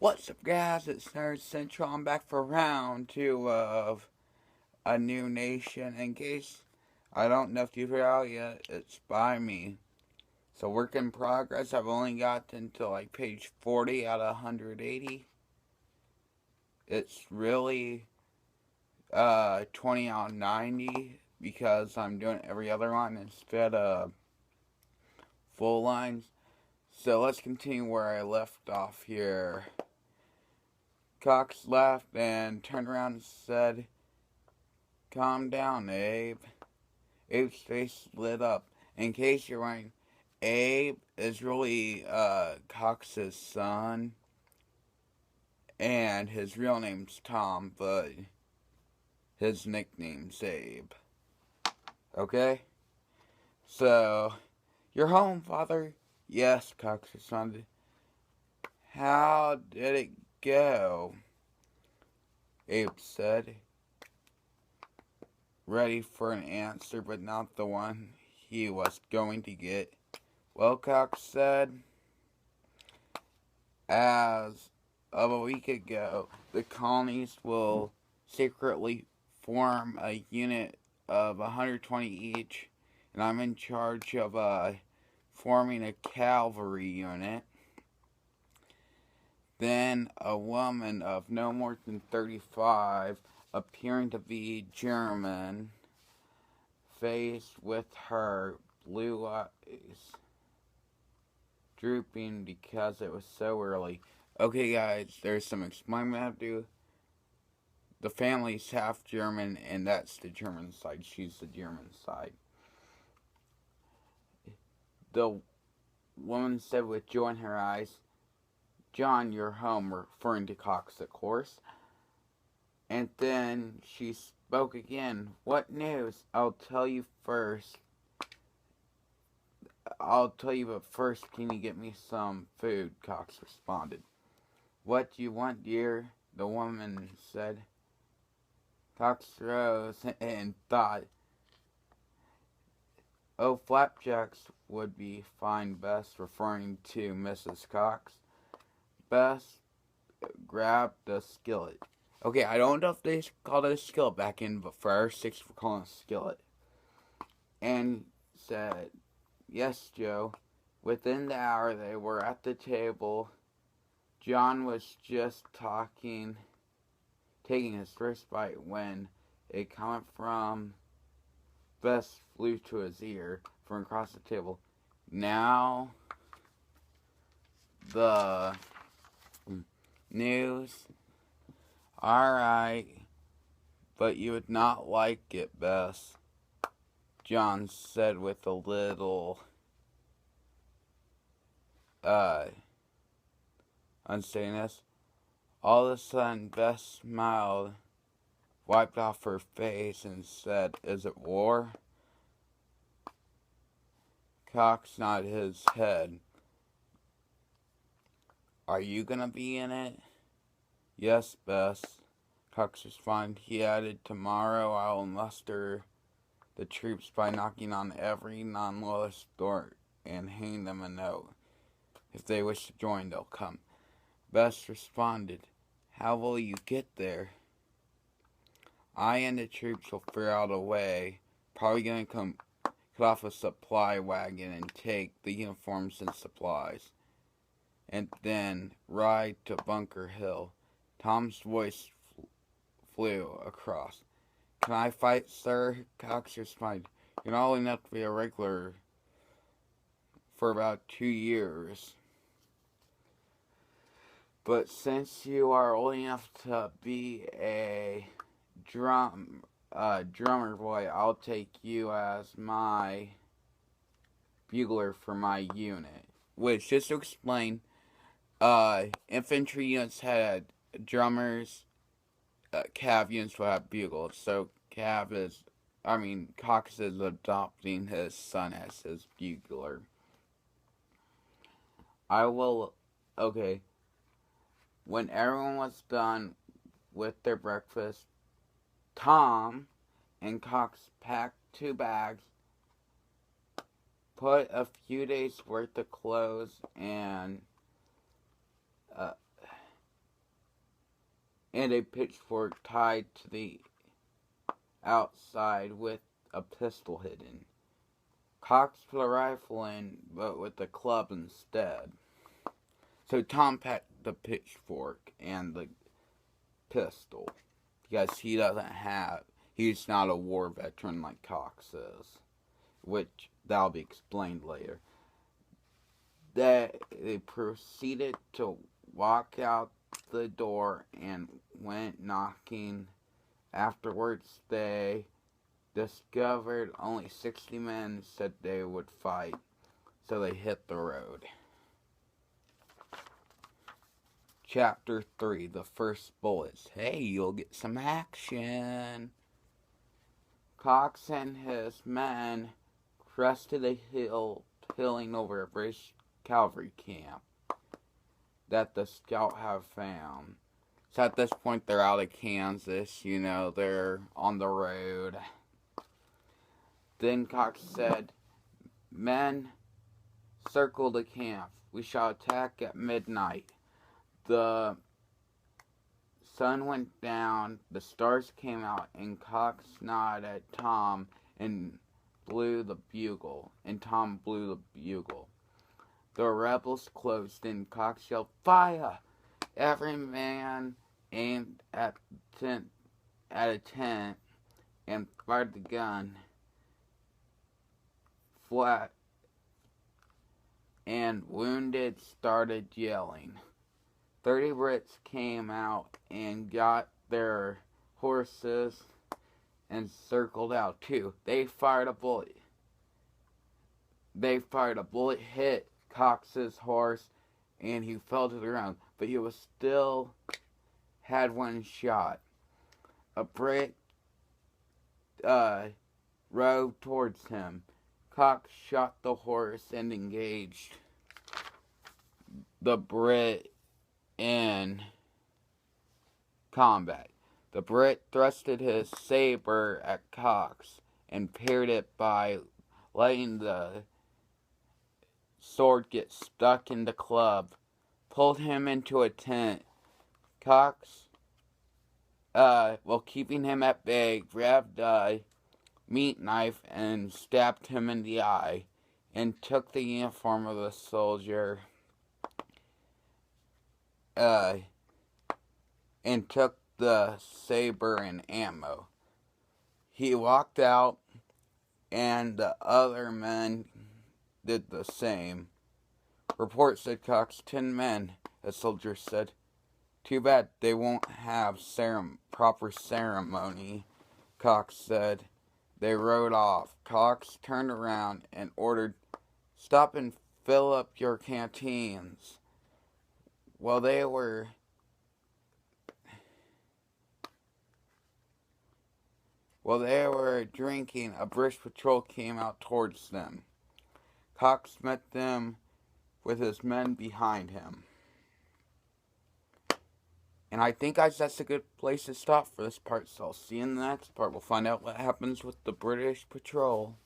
What's up, guys? It's Nerd Central. I'm back for round two of A New Nation. In case I don't know if you've heard out yet, it's by me. So, work in progress. I've only gotten to like page 40 out of 180. It's really 20 out of 90 because I'm doing every other line instead of full lines. So, let's continue where I left off here. Cox laughed and turned around and said, "Calm down, Abe." Abe's face lit up. In case you're wondering, Abe is really Cox's son, and his real name's Tom, but his nickname's Abe. Okay? So, you're home, Father? Yes, Cox responded. How did it go? Abe said, ready for an answer, but not the one he was going to get. Well, Cox said, as of a week ago, the colonies will secretly form a unit of 120 each, and I'm in charge of forming a cavalry unit. Then a woman of no more than 35, appearing to be German, faced with her blue eyes drooping because it was so early. Okay, guys, there's some explaining I have to do. The family's half German, and that's the German side. She's the German side. The woman said with joy in her eyes, John, you're home, referring to Cox, of course. And then she spoke again. What news? I'll tell you, but first, can you get me some food? Cox responded. What do you want, dear? The woman said. Cox rose and thought, oh, flapjacks would be fine, Bess, referring to Mrs. Cox. Bess grabbed the skillet. Okay, I don't know if they called it a skillet back in, but for our sakes, we're calling it a skillet. And said, yes, Joe. Within the hour, they were at the table. John was just taking his first bite when a comment from Bess flew to his ear from across the table. Now, the news. Alright, but you would not like it, Bess, John said with a little, unsteadiness. All of a sudden, Bess smiled, wiped off her face, and said, is it war? Cox nodded his head. Are you gonna be in it? Yes, Bess. Cox responded. He added, tomorrow I will muster the troops by knocking on every non-loyalist door and handing them a note. If they wish to join, they'll come. Bess responded, how will you get there? I and the troops will figure out a way. Probably gonna cut off a supply wagon and take the uniforms and supplies. And then ride to Bunker Hill. Tom's voice flew across. Can I fight, sir? Cox responded. You're not old enough to be a regular for about 2 years. But since you are old enough to be a drummer boy, I'll take you as my bugler for my unit. Which, just to explain, infantry units had drummers, Cav units will have bugles. So Cox is adopting his son as his bugler. When everyone was done with their breakfast, Tom and Cox packed 2 bags, put a few days worth of clothes and and a pitchfork tied to the outside with a pistol hidden. Cox put a rifle in, but with a club instead. So Tom packed the pitchfork and the pistol because he's not a war veteran like Cox is, which that'll be explained later. They proceeded to walk out the door and went knocking. Afterwards, they discovered only 60 men said they would fight, so they hit the road. Chapter 3, The First Bullets. Hey, you'll get some action. Cox and his men crested a hill, peeling over a British cavalry camp that the scout had found. So at this point, they're out of Kansas, they're on the road. Then Cox said, "Men, circle the camp. We shall attack at midnight." The sun went down, the stars came out, and Cox nodded at Tom and blew the bugle. The rebels closed in. Cox yelled, "Fire!" Every man aimed at a tent and fired the gun flat, and wounded started yelling. 30 Brits came out and got their horses and circled out too. They fired a bullet. Hit Cox's horse, and he fell to the ground, but he was still had one shot. A Brit rode towards him. Cox shot the horse and engaged the Brit in combat. The Brit thrusted his saber at Cox and parried it by letting the sword get stuck in the club, pulled him into a tent. Cox, while keeping him at bay, grabbed a meat knife and stabbed him in the eye, and took the uniform of the soldier, and took the saber and ammo. He walked out, and the other men did the same. Report, said Cox. 10 men, a soldier said. Too bad they won't have proper ceremony, Cox said. They rode off. Cox turned around and ordered, "Stop and fill up your canteens." While they were drinking, a British patrol came out towards them. Cox met them with his men behind him. And I think, guys, that's a good place to stop for this part, so I'll see you in the next part. We'll find out what happens with the British patrol.